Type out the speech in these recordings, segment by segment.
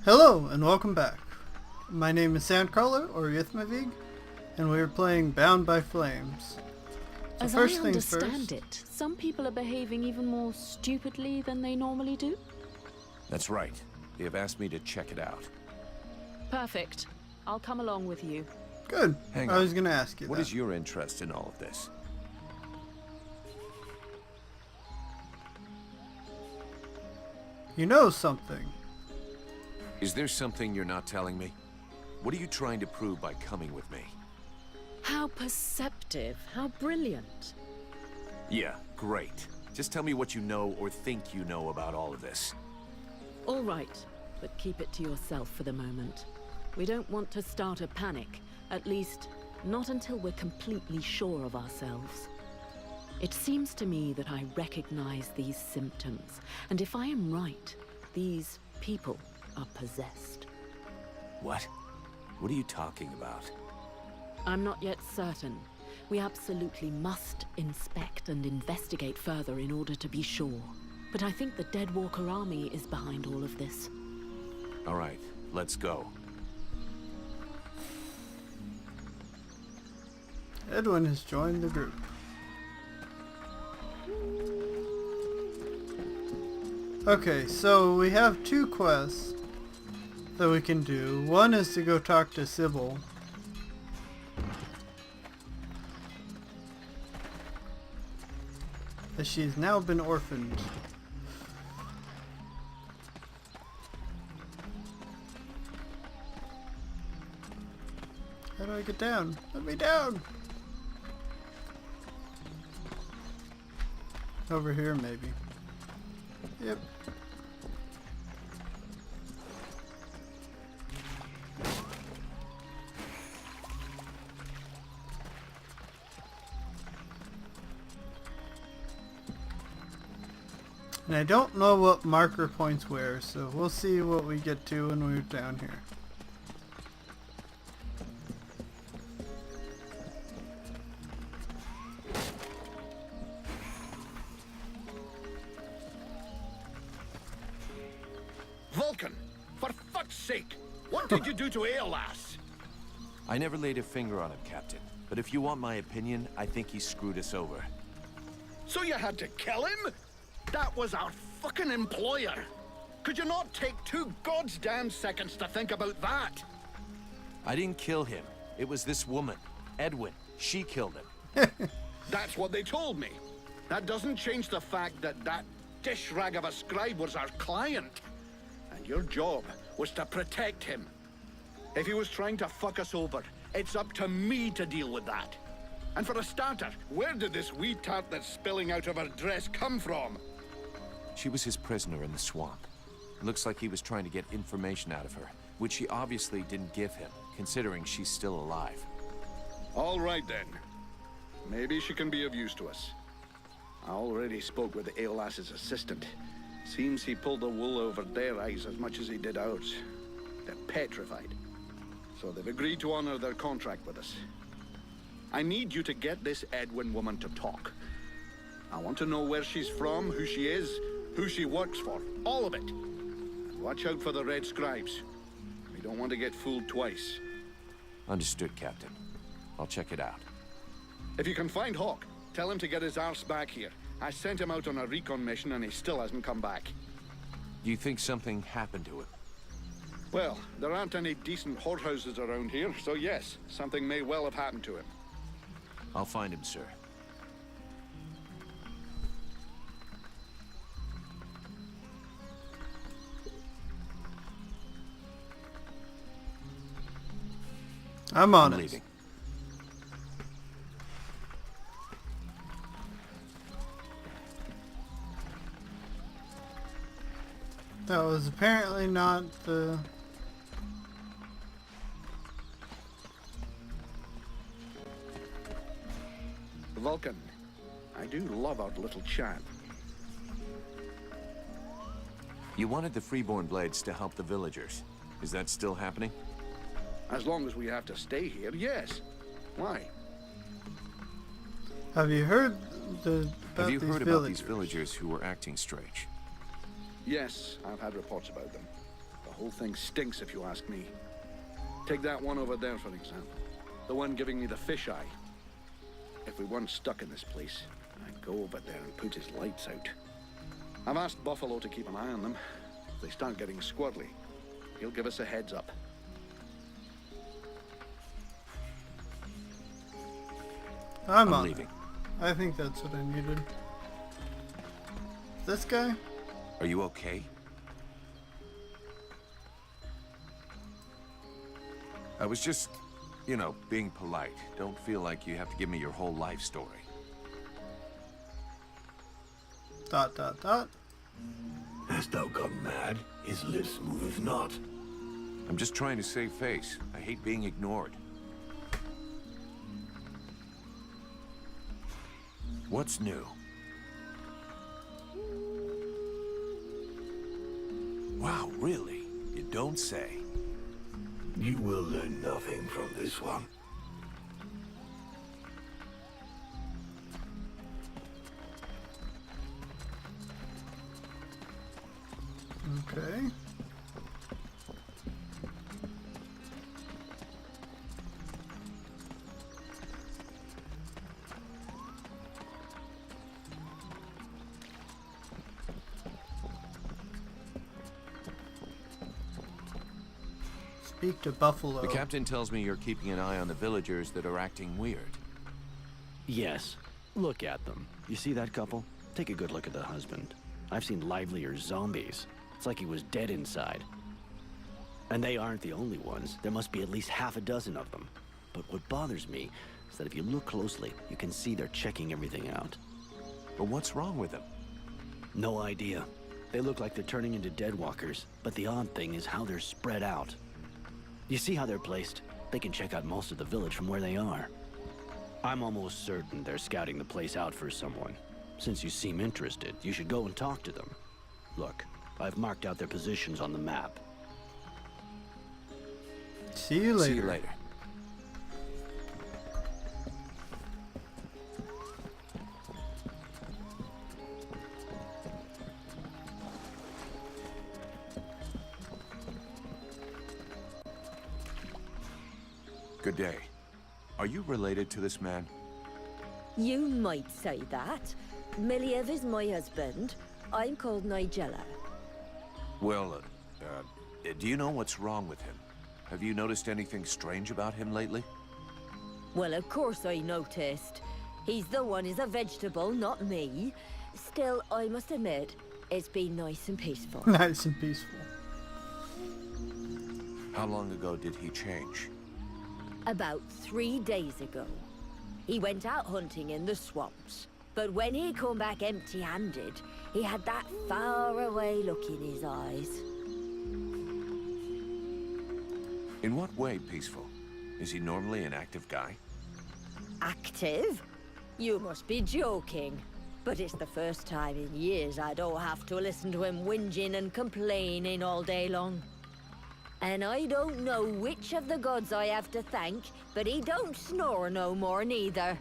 Hello and welcome back. My name is Sandcrawler, or Yithmavig, and we are playing Bound by Flames. So As first I things understand first. it, some people are behaving even more stupidly than they normally do. That's right. They have asked me to check it out. Perfect. I'll come along with you. Good. Hang I on. was going to ask you What that. is your interest in all of this? You know something. Is there something you're not telling me? What are you trying to prove by coming with me? How perceptive. How brilliant. Yeah, great. Just tell me what you know or think you know about all of this. All right, but keep it to yourself for the moment. We don't want to start a panic. At least, not until we're completely sure of ourselves. It seems to me that I recognize these symptoms, and if I am right, these people are possessed. What? What are you talking about? I'm not yet certain. We absolutely must inspect and investigate further in order to be sure. But I think the Deadwalker army is behind all of this. All right, let's go. Edwin has joined the group. Okay, so we have two quests that we can do. One is to go talk to Sybil. As she's now been orphaned. How do I get down? Let me down! Over here, maybe. Yep. And I don't know what marker points where, so we'll see what we get to when we're down here. Vulcan, for fuck's sake, what did you do to Aeolas? I never laid a finger on him, Captain. But if you want my opinion, I think he screwed us over. So you had to kill him? That was our fucking employer. Could you not take 2 goddamn seconds to think about that? I didn't kill him. It was this woman, Edwin. She killed him. That's what they told me. That doesn't change the fact that that dish rag of a scribe was our client. And your job was to protect him. If he was trying to fuck us over, it's up to me to deal with that. And for a starter, where did this wee tart that's spilling out of her dress come from? She was his prisoner in the swamp. Looks like he was trying to get information out of her, which she obviously didn't give him, considering she's still alive. All right then. Maybe she can be of use to us. I already spoke with Aeolas's assistant. Seems he pulled the wool over their eyes as much as he did ours. They're petrified. So they've agreed to honor their contract with us. I need you to get this Edwin woman to talk. I want to know where she's from, who she is, who she works for, all of it. And watch out for the red scribes. We don't want to get fooled twice. Understood, Captain. I'll check it out. If you can find Hawk, tell him to get his arse back here. I sent him out on a recon mission and he still hasn't come back. Do you think something happened to him? Well, there aren't any decent whorehouses around here, so yes, something may well have happened to him. I'll find him, sir. I'm on I'm it. leaving. That was apparently not the... Vulcan, I do love our little chap. You wanted the Freeborn Blades to help the villagers. Is that still happening? As long as we have to stay here, yes. Why? Have you heard about Have you these heard about villagers? these villagers who were acting strange? Yes, I've had reports about them. The whole thing stinks if you ask me. Take that one over there, for example. The one giving me the fisheye. If we weren't stuck in this place, I'd go over there and put his lights out. I've asked Buffalo to keep an eye on them. If they start getting squirrely, he'll give us a heads up. I'm I'm on leaving. it. I think that's what I needed. This guy? Are you okay? I was just, you know, being polite. Don't feel like you have to give me your whole life story. Dot dot dot. Hast thou gone mad? His lips moveth not. I'm just trying to save face. I hate being ignored. What's new? Wow, really? You don't say. You will learn nothing from this one. Okay. Speak to Buffalo. The captain tells me you're keeping an eye on the villagers that are acting weird. Yes. Look at them. You see that couple? Take a good look at the husband. I've seen livelier zombies. It's like he was dead inside. And they aren't the only ones. There must be at least half a dozen of them. But what bothers me is that if you look closely, you can see they're checking everything out. But what's wrong with them? No idea. They look like they're turning into dead walkers, but the odd thing is how they're spread out. You see how they're placed? They can check out most of the village from where they are. I'm almost certain they're scouting the place out for someone. Since you seem interested, you should go and talk to them. Look, I've marked out their positions on the map. See you later. See you later. Good day. Are you related to this man? You might say that. Miliev is my husband. I'm called Nigella. Well, do you know what's wrong with him? Have you noticed anything strange about him lately? Well, of course I noticed. He's the one who's a vegetable, not me. Still, I must admit, it's been nice and peaceful. Nice and peaceful. How long ago did he change? About 3 days ago, he went out hunting in the swamps. But when he come back empty-handed, he had that far-away look in his eyes. In what way peaceful? Is he normally an active guy? Active? You must be joking. But it's the first time in years I don't have to listen to him whinging and complaining all day long. And I don't know which of the gods I have to thank, but he don't snore no more neither.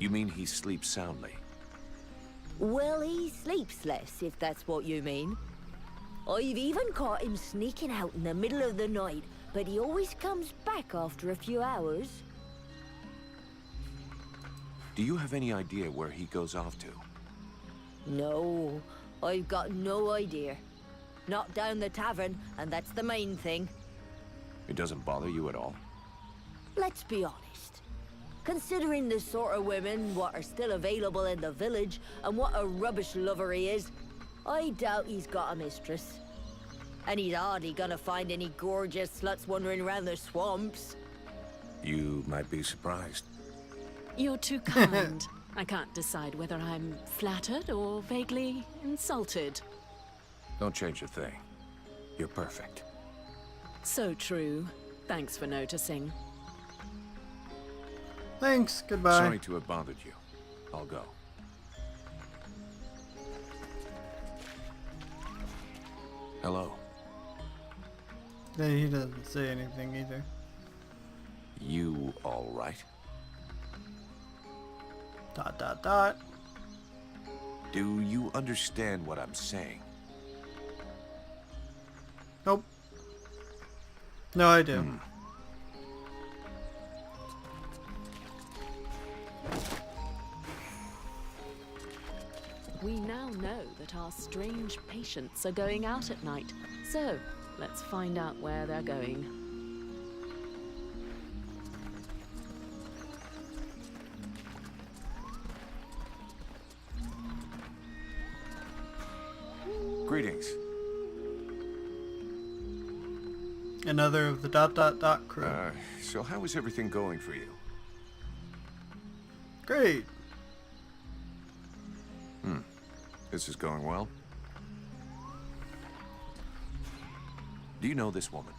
You mean he sleeps soundly? Well, he sleeps less, if that's what you mean. I've even caught him sneaking out in the middle of the night, but he always comes back after a few hours. Do you have any idea where he goes off to? No, I've got no idea. Not down the tavern, and that's the main thing. It doesn't bother you at all? Let's be honest. Considering the sort of women what are still available in the village, and what a rubbish lover he is, I doubt he's got a mistress. And he's hardly gonna find any gorgeous sluts wandering around the swamps. You might be surprised. You're too kind. I can't decide whether I'm flattered or vaguely insulted. Don't change a thing. You're perfect. So true. Thanks for noticing. Thanks. Goodbye. Sorry to have bothered you. I'll go. Hello. Yeah, he doesn't say anything either. You all right? Dot dot dot. Do you understand what I'm saying? Nope. No, I do. We now know that our strange patients are going out at night. So, let's find out where they're going. Greetings. Another of the ... crew. So how is everything going for you? Great. This is going well? Do you know this woman?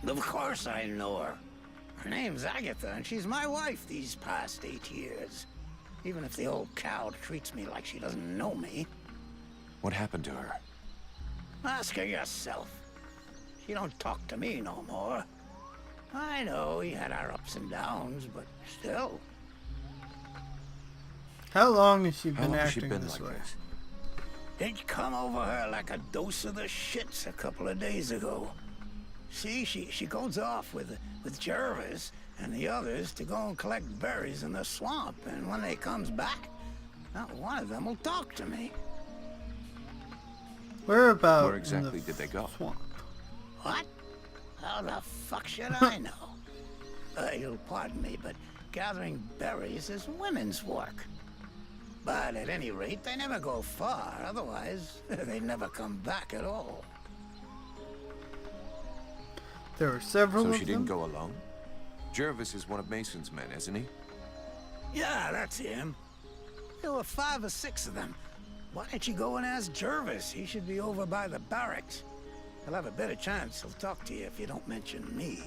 Of course I know her. Her name's Agatha, and she's my wife these past 8 years. Even if the old cow treats me like she doesn't know me. What happened to her? Ask her yourself. She don't talk to me no more. I know he had our ups and downs, but still. How long has she How been long has she acting been this like way? this? It come over her like a dose of the shits a couple of days ago. See, she goes off with Jervis and the others to go and collect berries in the swamp, and when they comes back, not one of them will talk to me. Where about Where exactly did they go? Swamp? What? How the fuck should I know? You'll pardon me, but gathering berries is women's work. But at any rate, they never go far, otherwise they never come back at all. There were several So of she them? didn't go alone? Jervis is one of Mason's men, isn't he? Yeah, that's him. There were 5 or 6 of them. Why don't you go and ask Jervis? He should be over by the barracks. He'll have a better chance. He'll talk to you if you don't mention me.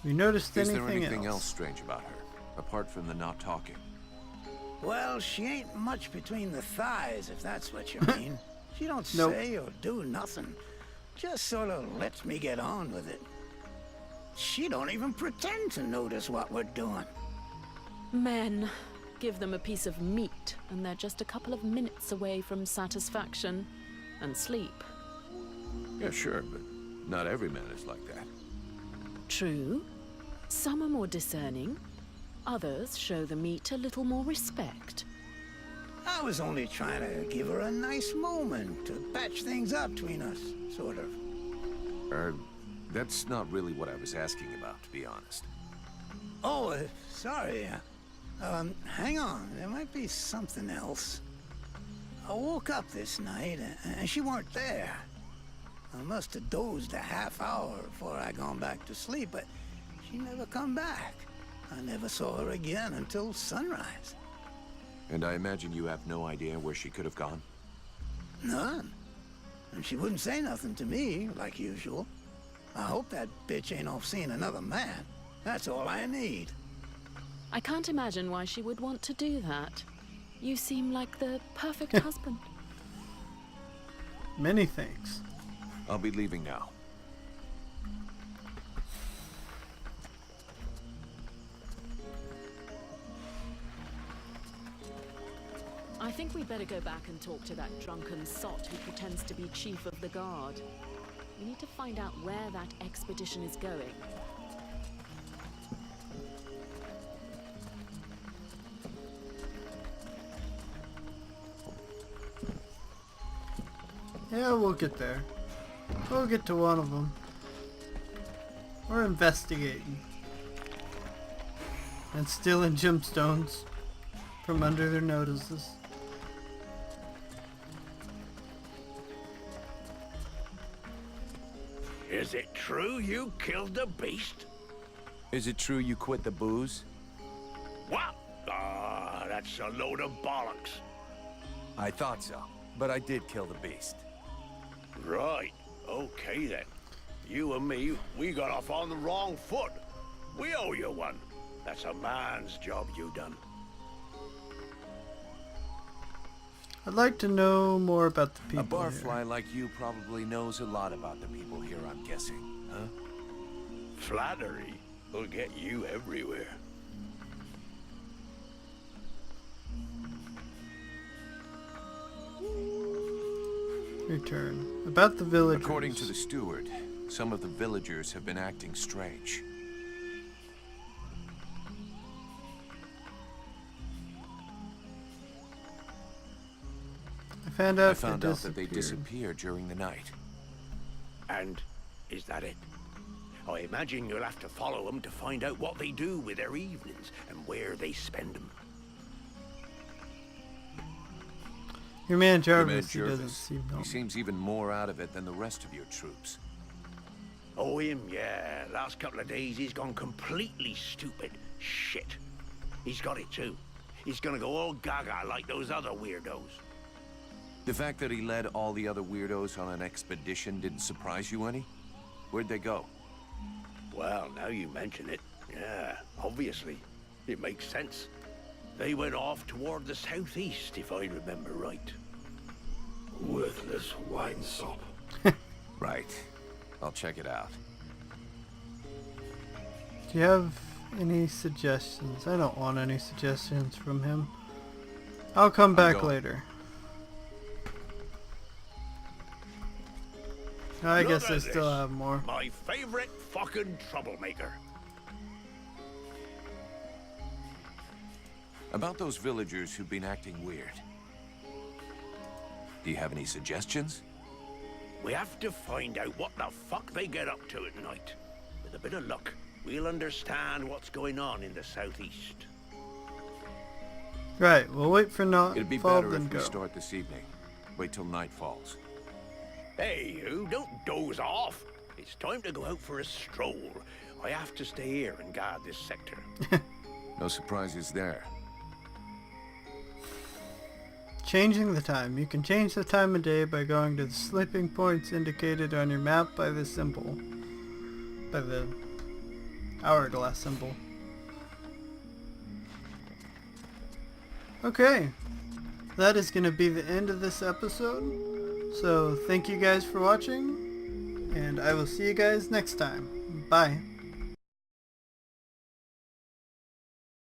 You noticed Is anything, there anything else strange about her, apart from the not talking? Well, she ain't much between the thighs, if that's what you mean. She don't Nope. say or do nothing. Just sort of lets me get on with it. She don't even pretend to notice what we're doing. Men. Give them a piece of meat, and they're just a couple of minutes away from satisfaction. And sleep. Yeah, sure, but not every man is like that. True. Some are more discerning. Others show the meat a little more respect. I was only trying to give her a nice moment to patch things up between us, sort of. That's not really what I was asking about, to be honest. Oh, sorry. Hang on. There might be something else. I woke up this night, and she weren't there. I must have dozed a half hour before I gone back to sleep, but she never come back. I never saw her again until sunrise. And I imagine you have no idea where she could have gone? None. And she wouldn't say nothing to me, like usual. I hope that bitch ain't off seeing another man. That's all I need. I can't imagine why she would want to do that. You seem like the perfect husband. Many things. I'll be leaving now. I think we better go back and talk to that drunken sot who pretends to be chief of the guard. We need to find out where that expedition is going. Yeah, we'll get there. We'll get to one of them. We're investigating. And stealing gemstones from under their notices. Is it true you killed the beast? Is it true you quit the booze? What? Ah, that's a load of bollocks. I thought so, but I did kill the beast. Right. Okay then. You and me, we got off on the wrong foot. We owe you one. That's a man's job you done. I'd like to know more about the A people here. barfly like you probably knows a lot about the people here, I'm guessing, huh? Flattery will get you everywhere. Return. About the villagers. According to the steward, some of the villagers have been acting strange. I found out that they disappeared during the night. And is that it? I imagine you'll have to follow them to find out what they do with their evenings and where they spend them. Your man Your man Jarvis, he doesn't Jervis, seem he normal. seems even more out of it than the rest of your troops. Oh, him, yeah. Last couple of days, he's gone completely stupid. Shit. He's got it, too. He's gonna go all gaga like those other weirdos. The fact that he led all the other weirdos on an expedition didn't surprise you any? Where'd they go? Well, now you mention it, yeah, obviously. It makes sense. They went off toward the southeast, if I remember right. Worthless winesop. Right. I'll check it out. Do you have any suggestions? I don't want any suggestions from him. I'll come back going. later. I Look guess I at still this. have more. My favorite fucking troublemaker. About those villagers who've been acting weird. Do you have any suggestions? We have to find out what the fuck they get up to at night. With a bit of luck, we'll understand what's going on in the southeast. Right, we'll wait for It'd be nightfall better then if we go. start this evening. Wait till night falls. Hey, you, don't doze off. It's time to go out for a stroll. I have to stay here and guard this sector. No surprises there. Changing the time. You can change the time of day by going to the sleeping points indicated on your map by the symbol. By the hourglass symbol. Okay. That is going to be the end of this episode. So thank you guys for watching. And I will see you guys next time. Bye.